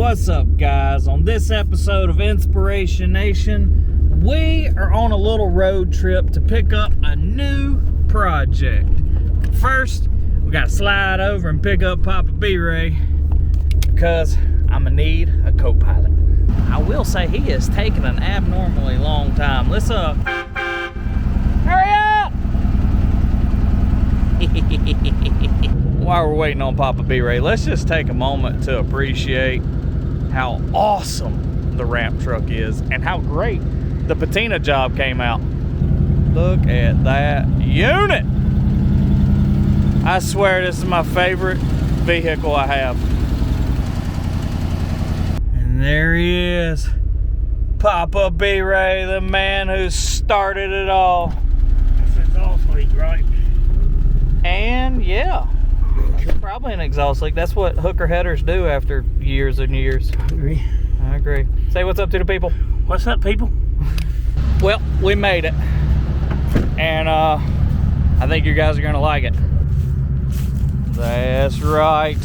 What's up, guys? On this episode of Inspiration Nation, we are on a little road trip to pick up a new project. First, we gotta slide over and pick up Papa B-Ray because I'm gonna need a co-pilot. I will say he has taken an abnormally long time. Let's hurry up! While we're waiting on Papa B-Ray, let's just take a moment to appreciate how awesome the ramp truck is and how great the patina job came out. Look at that unit. I swear this is my favorite vehicle I have. And there he is, Papa B-Ray, the man who started it all. That's exhaust leak, right? And yeah, probably an exhaust leak. That's what hooker headers do after years and years. I agree. Say what's up to the people. What's up, people? Well, we made it. And I think you guys are gonna like it. That's right.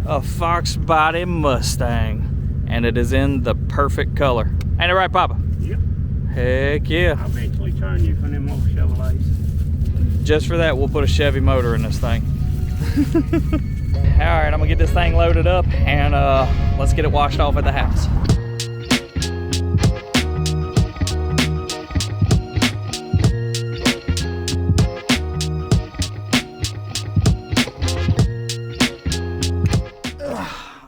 A Foxbody Mustang. And it is in the perfect color. Ain't it right, Papa? Yep. Heck yeah. I'll eventually turn you from them old Chevrolets. Just for that, we'll put a Chevy motor in this thing. All right, I'm gonna get this thing loaded up and let's get it washed off at the house.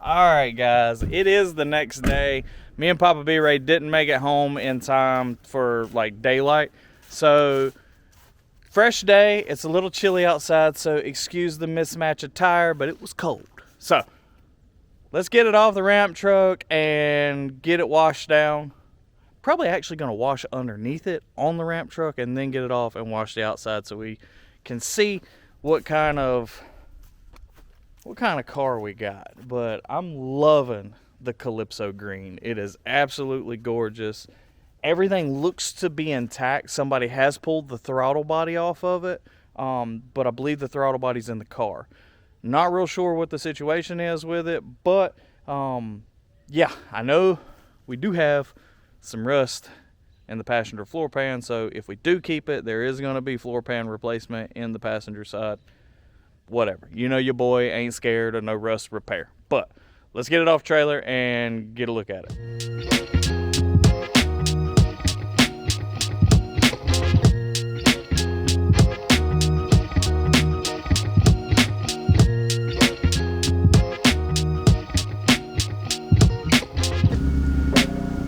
All right, guys, it is the next day. Me and Papa B-Ray didn't make it home in time for like daylight, so fresh day. It's a little chilly outside, so excuse the mismatch of tire, but it was cold. So let's get it off the ramp truck and get it washed down. Probably actually gonna wash underneath it on the ramp truck and then get it off and wash the outside so we can see what kind of car we got. But I'm loving the Calypso green. It is absolutely gorgeous. Everything looks to be intact. Somebody has pulled the throttle body off of it, but I believe the throttle body's in the car. Not real sure what the situation is with it, but yeah, I know we do have some rust in the passenger floor pan, so if we do keep it, there is going to be floor pan replacement in the passenger side. Whatever. You know your boy ain't scared of no rust repair. But let's get it off trailer and get a look at it.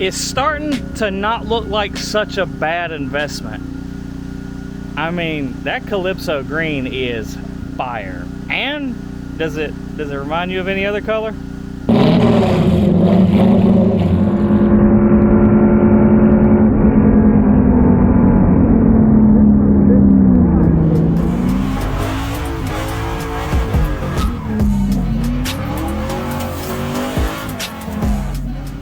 It's starting to not look like such a bad investment. I mean, that Calypso green is fire. And does it remind you of any other color?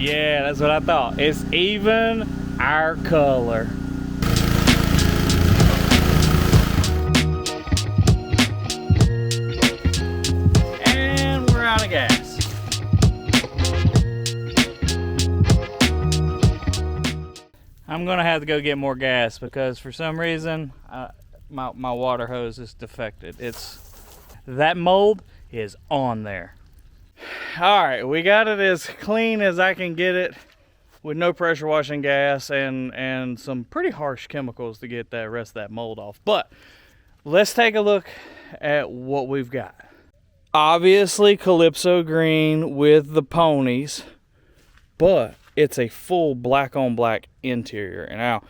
Yeah, that's what I thought. It's even our color. And we're out of gas. I'm gonna have to go get more gas because for some reason my water hose is defected. That mold is on there. All right, we got it as clean as I can get it with no pressure washing gas and some pretty harsh chemicals to get that rest of that mold off. But let's take a look at what we've got. Obviously Calypso green with the ponies, but it's a full black on black interior. And now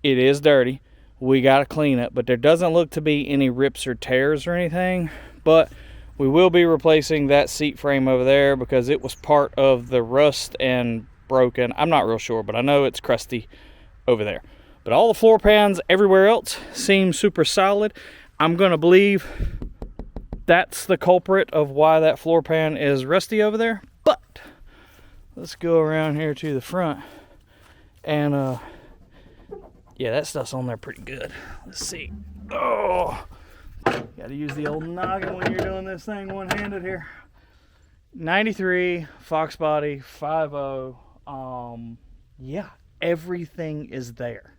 it is dirty. We got to clean it, but there doesn't look to be any rips or tears or anything. But we will be replacing that seat frame over there because it was part of the rust and broken. I'm not real sure, but I know it's crusty over there. But all the floor pans everywhere else seem super solid. I'm going to believe that's the culprit of why that floor pan is rusty over there. But let's go around here to the front and yeah, that stuff's on there pretty good. Let's see. Oh, Got to use the old noggin when you're doing this thing one-handed here. 93 Foxbody 5.0. Yeah, everything is there.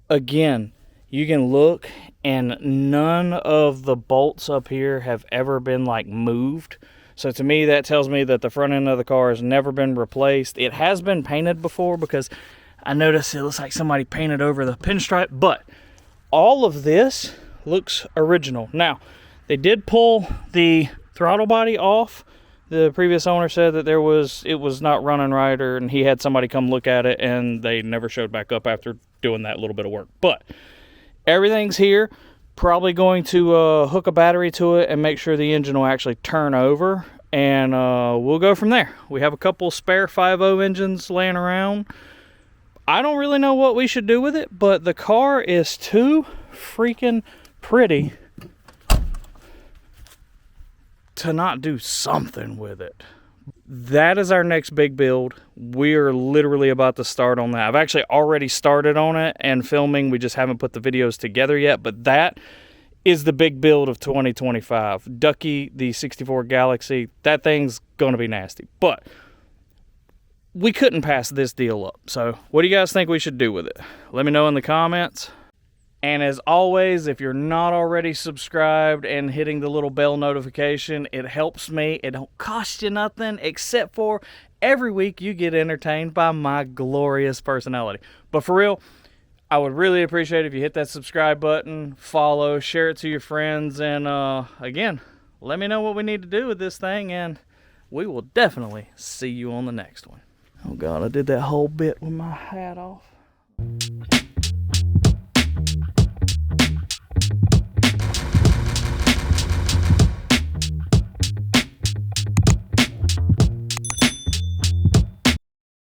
Again, you can look, and none of the bolts up here have ever been like moved. So to me, that tells me that the front end of the car has never been replaced. It has been painted before, because I noticed it looks like somebody painted over the pinstripe, but all of this looks original. Now, they did pull the throttle body off. The previous owner said that it was not running right, and he had somebody come look at it, and they never showed back up after doing that little bit of work. But everything's here. Probably going to hook a battery to it and make sure the engine will actually turn over, and we'll go from there. We have a couple spare 5.0 engines laying around. I don't really know what we should do with it, but the car is too freaking pretty to not do something with it. That is our next big build. We are literally about to start on that. I've actually already started on it and filming. We just haven't put the videos together yet, but that is the big build of 2025. Ducky, the 64 Galaxy, that thing's gonna be nasty, but we couldn't pass this deal up. So what do you guys think we should do with it? Let me know in the comments. And as always, if you're not already subscribed and hitting the little bell notification, it helps me. It don't cost you nothing, except for every week you get entertained by my glorious personality. But for real, I would really appreciate it if you hit that subscribe button, follow, share it to your friends, and again, let me know what we need to do with this thing, and we will definitely see you on the next one. Oh God, I did that whole bit with my hat off.